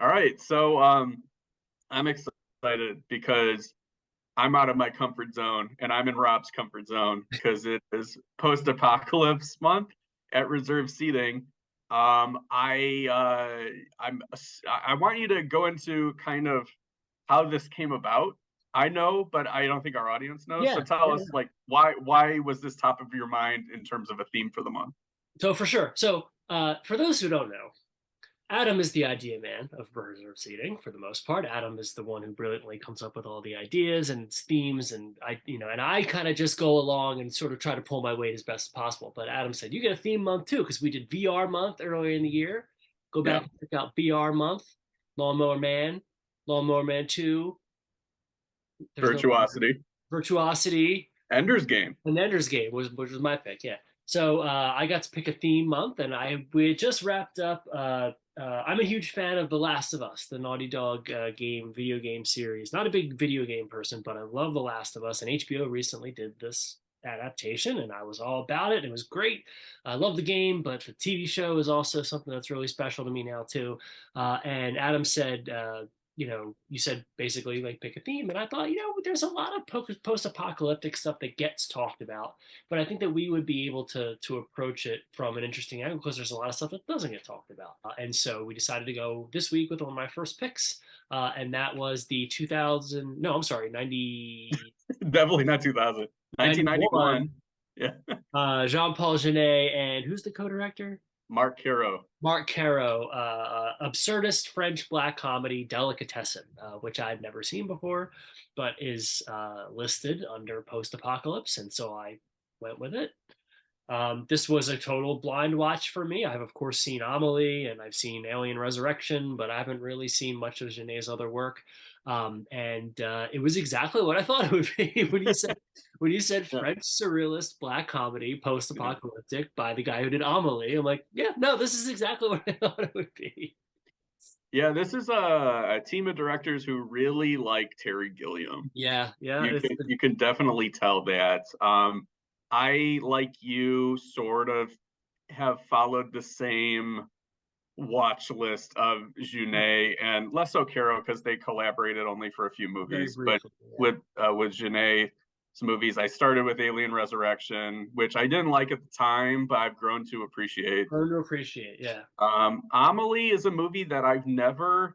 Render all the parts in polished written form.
All right, so I'm excited because I'm out of my comfort zone and I'm in Rob's comfort zone because it is post-apocalypse month at reserve seating. I want you to go into kind of how this came about. I know, but I don't think our audience knows. So Yeah, tell yeah, us, yeah. like, why was this top of your mind in terms of a theme for the month? So for sure. So for those who don't know, Adam is the idea man of reserve seating for the most part. Adam is the one who brilliantly comes up with all the ideas and themes, and I kind of just go along and sort of try to pull my weight as best as possible. But Adam said, "You get a theme month too," because we did VR month earlier in the year. Go back Yeah, and check out VR month, Lawnmower Man, Lawnmower Man 2. There's no virtuosity, Virtuosity, Ender's Game. and Ender's Game which was my pick. Yeah. So I got to pick a theme month, and we had just wrapped up. I'm a huge fan of The Last of Us, the Naughty Dog video game series. Not a big video game person, but I love The Last of Us, and HBO recently did this adaptation, and I was all about it. It was great. I love the game, but the TV show is also something that's really special to me now too. And Adam said, you said basically like pick a theme, and I thought, there's a lot of post-apocalyptic stuff that gets talked about, but I think that we would be able to approach it from an interesting angle because there's a lot of stuff that doesn't get talked about. And so we decided to go this week with one of my first picks, and that was the 2000. No, I'm sorry, 90 Definitely not 2000. 91. 1991. Yeah. Jean-Paul Jeunet, and who's the co-director? Mark Caro. Mark Caro, absurdist French black comedy Delicatessen, which I've never seen before, but is listed under post-apocalypse, and so I went with it. This was a total blind watch for me. I've of course seen Amelie and I've seen Alien Resurrection, but I haven't really seen much of Genet's other work. And it was exactly what I thought it would be when you said Yeah. French surrealist black comedy Yeah. post-apocalyptic by the guy who did Amelie. I'm like, yeah, no, this is exactly what I thought it would be. Yeah, this is a team of directors who really like Terry Gilliam. Yeah, yeah, You it's can the you can definitely tell that. I, like you, sort of have followed the same watch list of Jeunet and less so Caro because they collaborated only for a few very movies. But briefly. Yeah. with Jeunet's movies, I started with Alien Resurrection, which I didn't like at the time, but I've grown to appreciate. Learn to appreciate. Yeah. Amelie is a movie that I've never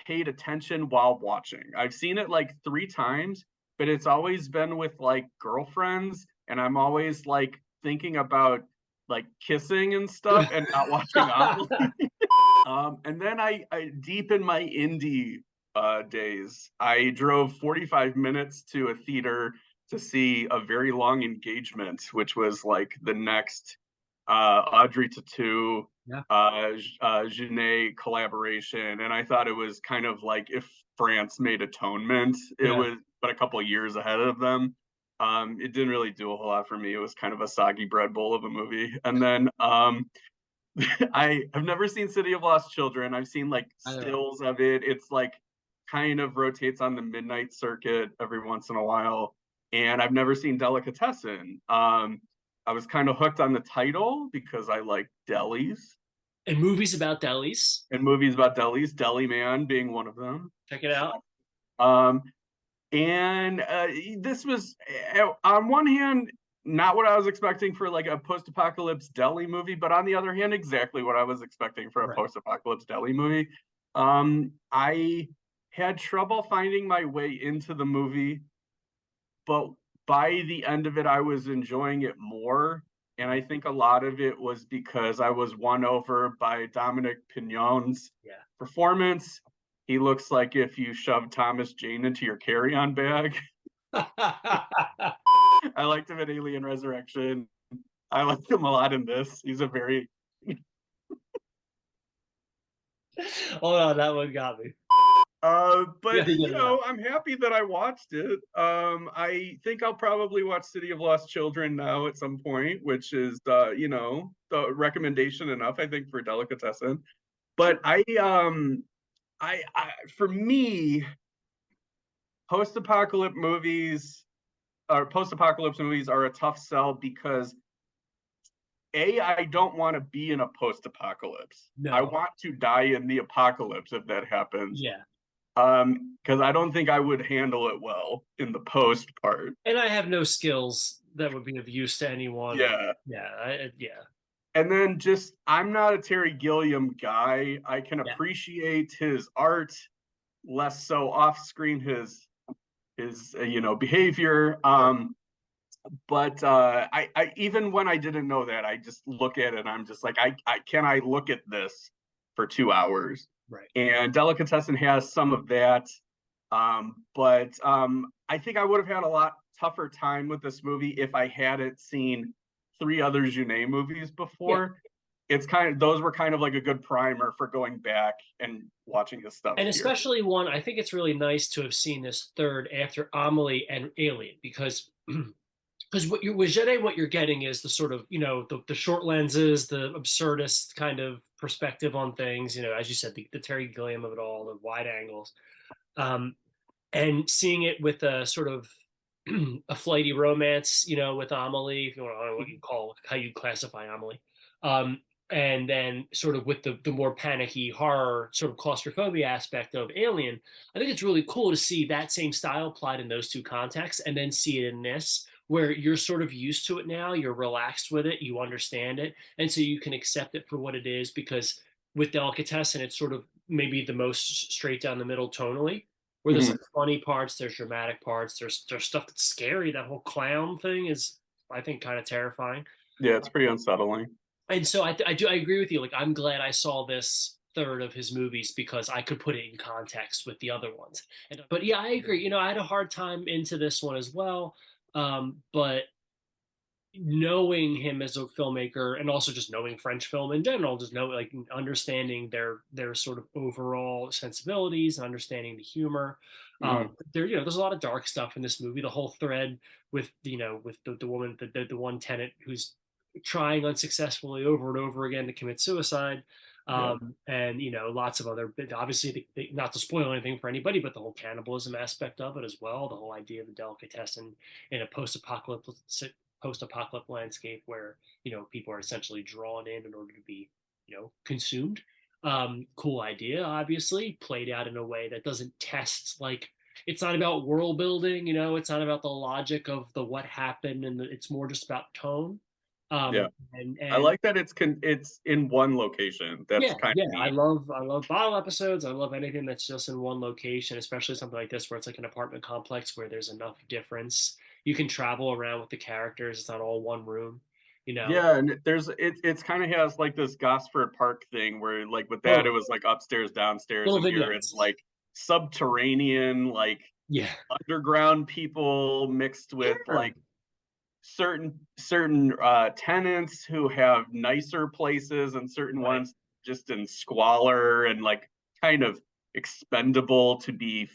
paid attention while watching. I've seen it like three times, but it's always been with like girlfriends, and I'm always like thinking about like kissing and stuff and not watching Amelie. And then I deep in my indie days, I drove 45 minutes to a theater to see A Very Long Engagement, which was like the next Audrey Tautou, Yeah. Jeunet collaboration, and I thought it was kind of like if France made Atonement. It Yeah. was, but a couple of years ahead of them. It didn't really do a whole lot for me. It was kind of a soggy bread bowl of a movie. And then I have never seen City of Lost Children. I've seen like I don't know. stills of it. It's like kind of rotates on the midnight circuit every once in a while. And I've never seen Delicatessen. I was kind of hooked on the title because I like delis And movies about delis. and movies about delis, Deli Man being one of them. Check it So, out. um, and this was, on one hand, not what I was expecting for like a post-apocalypse deli movie, but on the other hand, exactly what I was expecting for a Right. post-apocalypse deli movie. I had trouble finding my way into the movie, but by the end of it, I was enjoying it more. And I think a lot of it was because I was won over by Dominic Pignon's Yeah. performance. He looks like if you shoved Thomas Jane into your carry-on bag. I liked him in Alien Resurrection. I liked him a lot in this. He's a very Hold on, that one got me. You but gotta get it out. I'm happy that I watched it. I think I'll probably watch City of Lost Children now at some point, which is the recommendation enough, I think, for Delicatessen. But I for me, post-apocalypse movies post-apocalypse movies are a tough sell because I don't want to be in a post-apocalypse. I No. want to die in the apocalypse if that happens. Yeah. Because I don't think I would handle it well in the post part. And I have no skills that would be of use to anyone. And Yeah. yeah, yeah, And then just I'm not a Terry Gilliam guy. I can yeah, appreciate his art, less so off screen his behavior. sure. But I even when I didn't know that, I just look at it and I'm just like, I look at this for 2 hours? Right. And Delicatessen has some of that. But I think I would have had a lot tougher time with this movie if I hadn't seen three other Jeunet movies Yeah. before. It's kind of those were kind of like a good primer for going back and watching his stuff And here. especially one, I think it's really nice to have seen this third after Amelie and Alien because what you with Jeunet, what you're getting is the sort of the short lenses, the absurdist kind of perspective on things. As you said, the Terry Gilliam of it all, the wide angles, um, and seeing it with a sort of a flighty romance, with Amelie, if you want to, I don't know what you call how you classify Amelie, um, and then sort of with the more panicky horror sort of claustrophobia aspect of Alien. I think it's really cool to see that same style applied in those two contexts, and then see it in this, where you're sort of used to it now, you're relaxed with it, you understand it, and so you can accept it for what it is. Because with Delicatessen, it's sort of maybe the most straight down the middle tonally, where there's Mhm. like funny parts, there's dramatic parts, there's stuff that's scary. That whole clown thing is, I think, kind of terrifying. Yeah, it's pretty unsettling. And so I agree with you. Like, I'm glad I saw this third of his movies because I could put it in context with the other ones. But yeah, I agree. I had a hard time into this one as well. But knowing him as a filmmaker, and also just knowing French film in general, just know like understanding their sort of overall sensibilities, understanding the humor. Mm, There's a lot of dark stuff in this movie. The whole thread with with the woman, the one tenant who's trying unsuccessfully over and over again to commit suicide. yeah, And lots of other, obviously, not to spoil anything for anybody, but the whole cannibalism aspect of it as well. The whole idea of a delicatessen in a post-apocalyptic landscape where people are essentially drawn in order to be consumed. Cool idea, obviously played out in a way that doesn't test, like, it's not about world building, it's not about the logic of the what happened, and it's more just about tone. yeah. I And like that it's in one location. That's yeah, kind yeah, of I neat. love I love bottle episodes. I love anything that's just in one location, especially something like this where it's like an apartment complex where there's enough difference. You can travel around with the characters. It's not all one room, you know. Yeah, and it's kind of has like this Gosford Park thing where like with that it Totally. was like upstairs, downstairs, Little and here it's vignettes. like subterranean, like Yeah. underground people mixed with Sure. like certain tenants who have nicer places and certain Right. ones just in squalor and like kind of expendable to be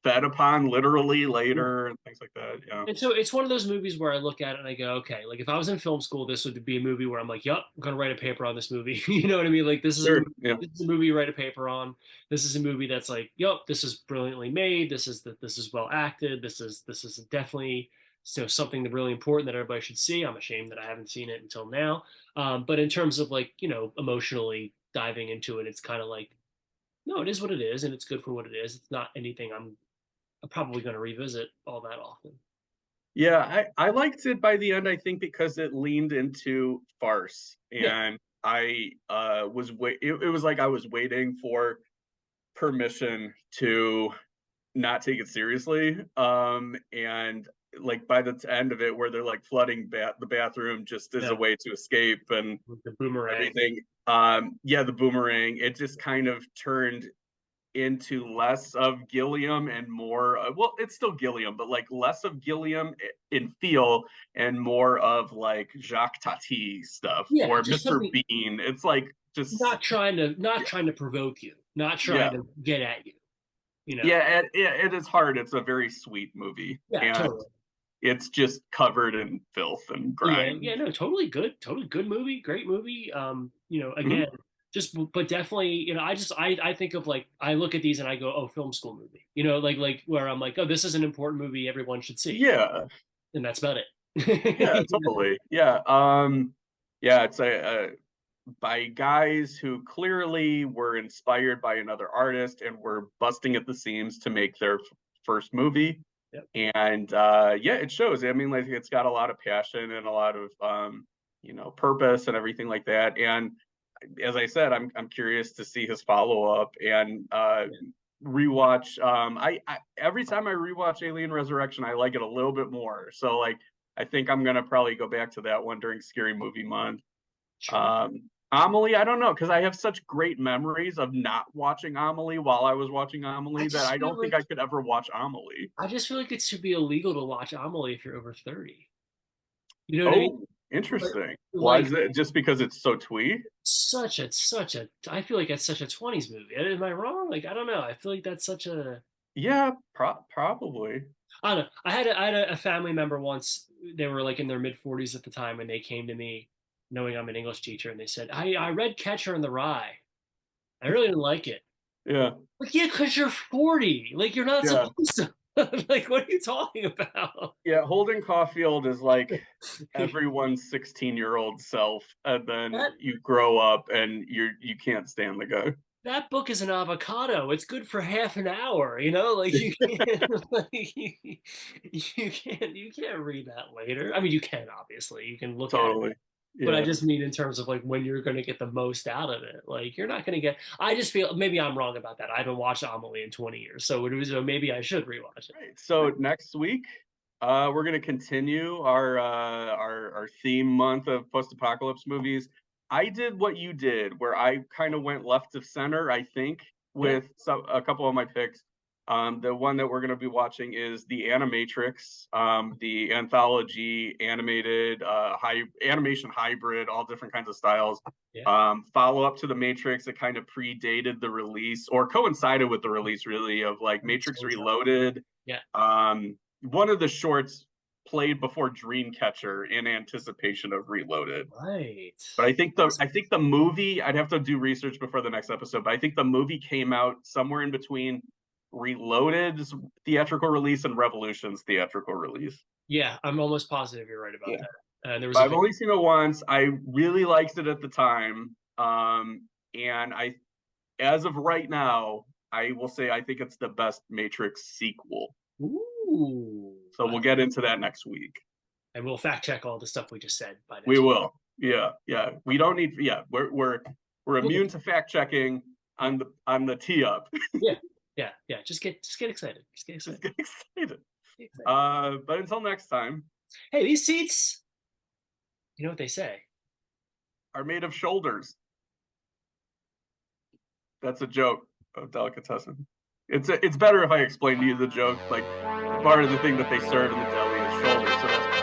fed upon literally Yeah. later and things like that. Yeah. And so it's one of those movies where I look at it and I go, okay, like if I was in film school, this would be a movie where I'm like, yep, I'm gonna write a paper on this movie. You know what I mean? Like Sure. Yeah. this is a movie you write a paper on. This is a movie that's like, yep, this is brilliantly made. This is well acted. This is definitely something that really important that everybody should see. I'm ashamed that I haven't seen it until now. But in terms of like emotionally diving into it, it's kind of like, no, it is what it is, and it's good for what it is. It's not anything I'm probably going to revisit all that often. Yeah, I liked it by the end, I think, because it leaned into farce. Yeah. And I it was like I was waiting for permission to not take it seriously. And like by the end of it, where they're like flooding the bathroom just as a Yeah. way to escape and The boomerang. everything. Yeah, the boomerang. It just kind of turned into less of Gilliam and more well, it's still Gilliam, but like less of Gilliam in feel and more of like Jacques Tati stuff Yeah, or just Mr. something, Bean. It's like just not yeah, trying to provoke you, not yeah. trying to get at you. You know. Yeah, it is hard. It's a very sweet movie, Yeah, and totally. it's just covered in filth and Yeah, grime. yeah, no, totally good movie, great movie. Mhm. Again, just but definitely, I think of, like, I look at these and I go, oh, film school movie. Like where I'm like, oh, this is an important movie everyone should see, Yeah, and that's about yeah, it. totally. Yeah. Yeah, it's a by guys who clearly were inspired by another artist and were busting at the seams to make their first movie. Yep. And yeah, it shows. I mean, like it's got a lot of passion and a lot of purpose and everything like that. And as I said, I'm curious to see his follow up and rewatch. I every time I rewatch Alien Resurrection, I like it a little bit more. So like, I think I'm gonna probably go back to that one during Scary Movie Month. Sure. Amelie, I don't know, because I have such great memories of not watching Amelie while I was watching I Amelie that just I feel don't think like I could ever watch Amelie. I just feel like it should be illegal to watch Amelie if you're over 30. You know what I mean? Oh, interesting. Why Like is it just because it's so twee? such a I feel like that's such a 20s movie. Am I wrong? Like I don't know. I feel like that's such a Yeah, probably. I don't know. I had a family member once. They were like in their mid 40s at the time, and they came to me, knowing I'm an English teacher, and they said, I read Catcher in the Rye. I really didn't like it." Yeah, Like, yeah, because you're 40. Like, you're not yeah, supposed to. Like, what are you talking about? yeah. Holden Caulfield is like everyone's 16-year-old self, and then that you grow up and you can't stand the guy. that book is an avocado. It's good for half an hour, you know? Like you can't like, you can't read that later. I mean, you can obviously. You can look at it. Totally. But I Yeah. just mean in terms of like when you're going to get the most out of it. Like you're not going to get. I just feel maybe I'm wrong about that. I haven't watched Amelie in 20 years, so maybe I should rewatch it. Right. So next week, we're gonna continue our theme month of post-apocalypse movies. I did what you did, where I kind of went left of center, I think, Yeah, with a couple of my picks. The one that we're gonna be watching is the Animatrix, the anthology animated animation hybrid, all different kinds of styles. yeah. Follow up to the Matrix. It kind of predated the release or coincided with the release, really, of like Matrix Reloaded. Yeah. One of the shorts played before Dreamcatcher in anticipation of Reloaded. Right. But I think the movie, I'd have to do research before the next episode, but I think the movie came out somewhere in between Reloaded's theatrical release and Revolution's theatrical release. Yeah, I'm almost positive you're right about Yeah. that. There was But a I've only seen it once. I really liked it at the time. And as of right now, I will say I think it's the best Matrix sequel. ooh, So we'll get into that next week. and we'll fact check all the stuff we just said by next We week. will. Yeah, yeah. We don't need. Yeah, we're immune to fact checking on the tee up. Yeah, yeah. Just get excited. Just get Just excited. get excited. Get excited. But until next time, Hey, these seats. You know what they say? are made of shoulders. That's a joke of delicatessen. It's better if I explain to you the joke. Like part of the thing that they serve in the deli is shoulders. So that's